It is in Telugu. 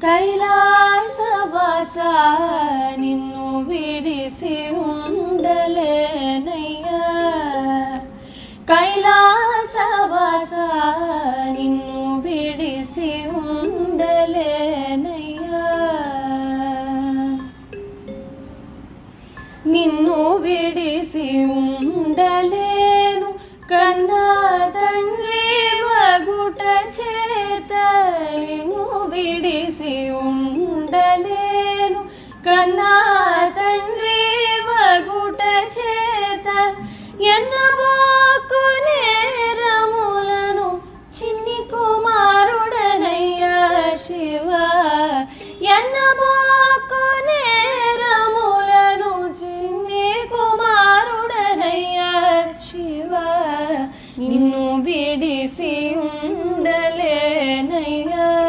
కైలాసవాస నిన్ను విడిసి ఉండలేనయ్యా కైలాసవాస నిన్ను విడిసి ఉండలేనయ్యా నిన్ను విడిసి ఉండలేను కన్నా తండ్రి వగుట చేత నిన్ను విడిసి ఉండలేను కన్నా తండ్రి వగుట చేత ఎన్న